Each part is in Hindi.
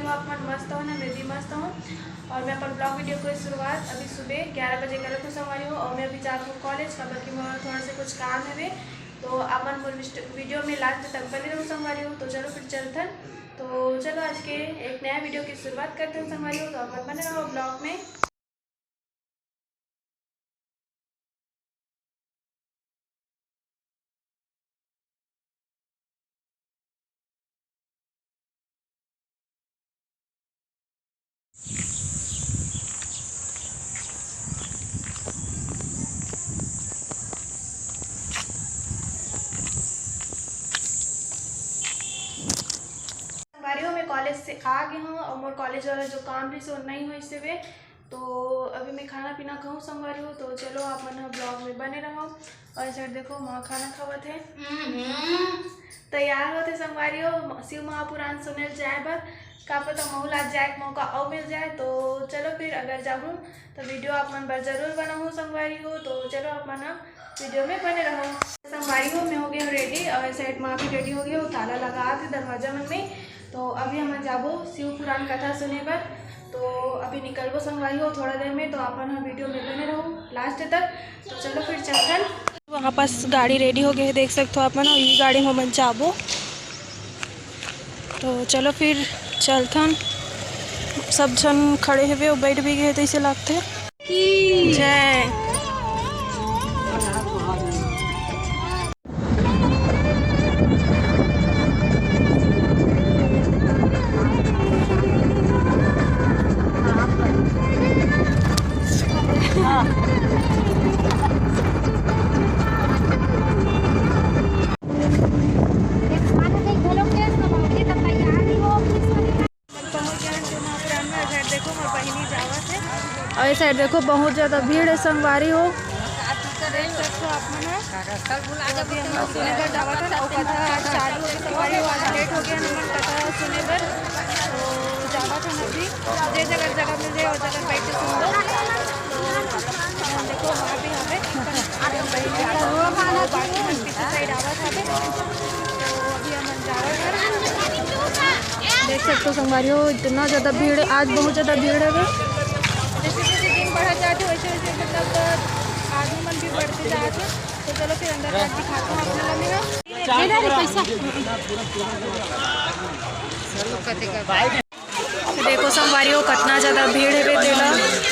हो आप मन मस्त हो ना, मैं भी मस्त हूँ। और मैं अपन ब्लॉग वीडियो को शुरुआत अभी सुबह 11 बजे कर संगवारी हूँ और मैं अभी जा रही हूँ कॉलेज का, बल्कि मैं थोड़ा से कुछ काम है तो अपन वीडियो में लास्ट तक बने रहूँ संगवारी हूँ। तो चलो फिर चलते तो चलो आज के एक नया वीडियो की शुरुआत करते हैं संगवारी हूँ। तो अपन बने रहो ब्लॉग में। मैं कॉलेज से आ गई हूँ और मोर कॉलेज वाला जो काम भी सो नहीं हो इससे वे तो अभी मैं खाना पीना खाऊँ संगवारी हूँ। तो चलो आप मन ब्लॉग में बने रहो। और इस देखो माँ खाना खावत है, तैयार होते संगवारी हो शिव महापुराण सुने जाए बर का पता महूल आज जाए मौका और मिल जाए। तो चलो फिर अगर जाऊँ तो वीडियो आप मन पर जरूर बनाऊँ संगवारी हो। तो चलो आप मन वीडियो में बने रहो। संगवारी हो मैं हो गई हूँ रेडी और साइड माँ भी रेडी हो गई हो, ताला लगा थे दरवाजा मन में। तो अभी हम जाबो शिव पुराण कथा सुने पर। तो अभी निकलबो संगवारी हो थोड़ा देर में। तो अपन वीडियो में बने रहो लास्ट तक। तो चलो फिर चलते। वहाँ पास गाड़ी रेडी हो गई है, देख सकते हो अपन ये गाड़ी में मन जाबो। तो चलो फिर चलथन। सब जन खड़े हुए और बैठ भी गए तो इसे लगते जय और इस साइड देखो बहुत ज़्यादा भीड़ है संगवारी हो। देख सकते हो आप सुने बर जावा था और कथा चालू है संगवारी हो। आज लेट हो गया नंबर कथा सुने बर तो जावा था अभी जे जगह मिल जाए और जगह बैठ के सुन लो। तो देखो वहाँ भी हमें बाकी पीछे साइड आवा था। तो अभी हम जावा था, देख सकते हो संगवारी हो इतना ज़्यादा भीड़ है, आज बहुत ज़्यादा भीड़ है। जैसे जैसे दिन बढ़ा जाते वैसे वैसे मतलब आदमी मन भी बढ़ते जाते। तो चलो फिर अंदर जाके दिखाता हूँ अपने। देखो संगवारी हो कितना ज़्यादा भीड़ है तेला।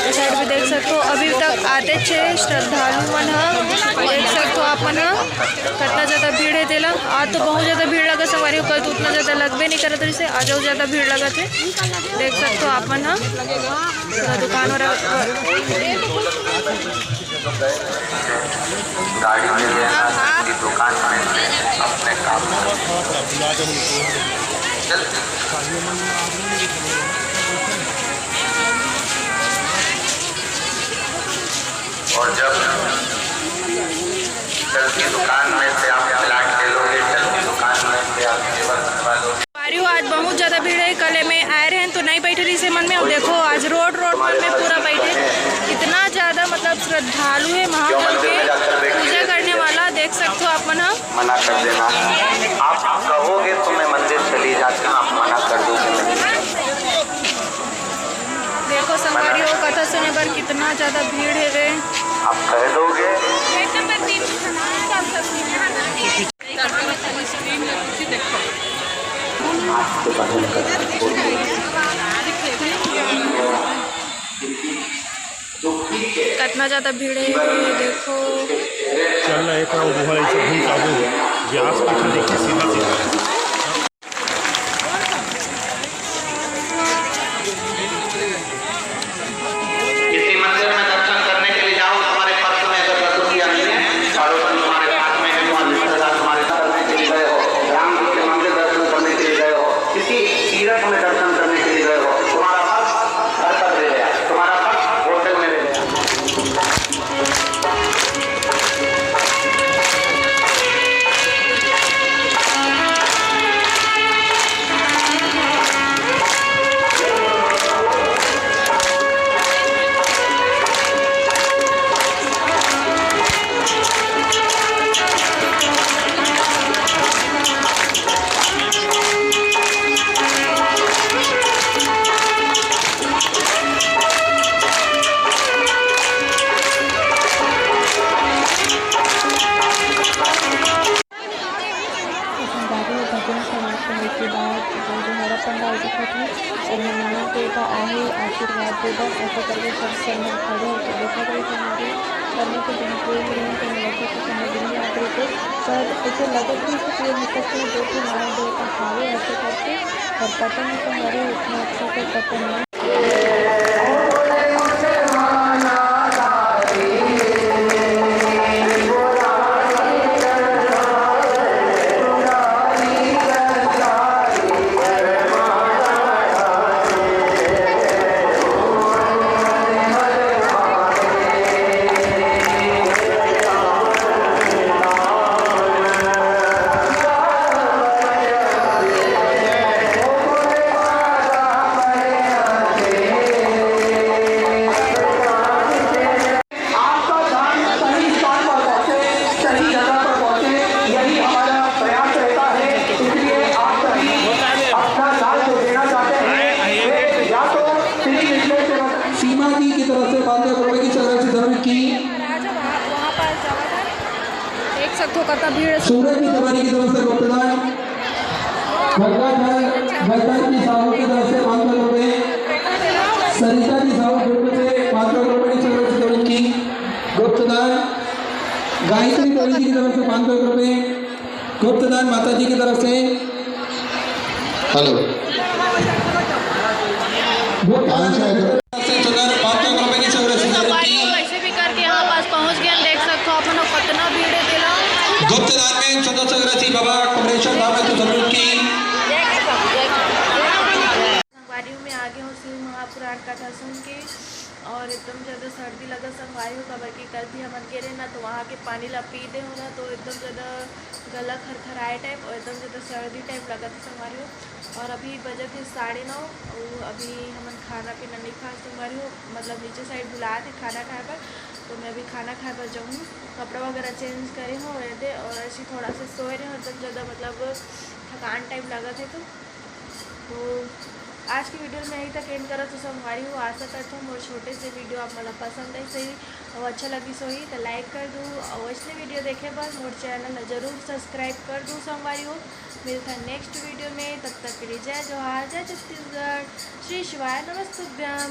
इस साइड भी देख सकते हो अभी तक आते छे श्रद्धालु मन देख सकते हो आप कितना ज़्यादा भीड़ है तेला। आज तो बहुत ज़्यादा भीड़ लगा संगवारी हो, कल तो उतना ज़्यादा लगभे नहीं करत रही से आज और ज़्यादा भीड़ लगा थे। देख सकते हो आप दुकान और और जब चल की दुकान में से आप प्लाट ले लोगे, चल की दुकान में से आप केवल बनवा लोगे। आज बहुत ज़्यादा भीड़ है, कल में आए रहे तो नहीं बैठे रही से मन में। और देखो आज रोड में पूरा बैठे इतना ज़्यादा मतलब श्रद्धालु है महाकाल के पूजा करने वाला। देख सकते हो आप मना कर देना, आप कहोगे तो मैं मंदिर चली जाती हूँ, आप मना कर दोगे। देखो संगवारी हो कथा सुने पर कितना ज़्यादा भीड़ है रे, आप कह दोगे। कितना ज़्यादा भीड़ है देखो। चल रहा है तो वो है ऐसे घूम चालू व्यास पीछे देखिए सीधा सीधा। डाल दिखत है और हनुमान देवता आहे आशीर्वाद देदा ऐसे करके सब संग खड़े होकर देखा गई हमारे करने के दिन कोई नहीं करने लगे तो समझ नहीं आ रही थे शायद ऐसे लगत भी कि ये मतलब कि दो तीन मानव देवता हावे ऐसे करके और पता नहीं तो हमारे इतना अच्छा तो पता नहीं। सूर्य की दवारी की तरफ से गुप्तदान गंगा की साहू की तरफ से 5 लाख रुपए, सरिता की साहू ग्रुप से 5 लाख रुपए की तरफ की गुप्तदान, गायत्री टोली की तरफ से 5 लाख रुपए गुप्तदान माता जी की तरफ से। हेलो गुप्तदान में सदस्य बाबा कमरेश्वर धाम तो जरूर की संगवारी में आगे हूँ शिव महापुराण कथा सुन के और एकदम ज़्यादा सर्दी लगा संगवारी हो खबर की कल भी हम गिरे ना तो वहाँ के पानी ला पीते हो ना तो एकदम ज़्यादा गला खरखराए टाइप और एकदम ज़्यादा सर्दी टाइप लगा था संगवारी हो। और अभी बजे थे 9:30 और अभी हम खाना पीना नहीं खा संगवारी हो मतलब नीचे साइड बुलाए थे खाना खाए पर तो मैं अभी खाना खाए पर जाऊँ कपड़ा वगैरह चेंज करे हो रहे थे और ऐसे थोड़ा सा सोए रहे हो एकदम ज़्यादा मतलब थकान टाइप लगा थे तो आज की वीडियो में यहीं तक एंड करा तो संगवारी हो आशा करता हूँ मोर छोटे से वीडियो आप मला पसंद आई सही और अच्छा लगी सो ही तो लाइक कर दूँ और वैसे वीडियो देखे पर मोर चैनल ज़रूर सब्सक्राइब कर दूँ संगवारी हो। मिलता है नेक्स्ट वीडियो में, तब तक के लिए जय जोहार, जय छत्तीसगढ़, श्री शिवाय नमस्तुभ्यम।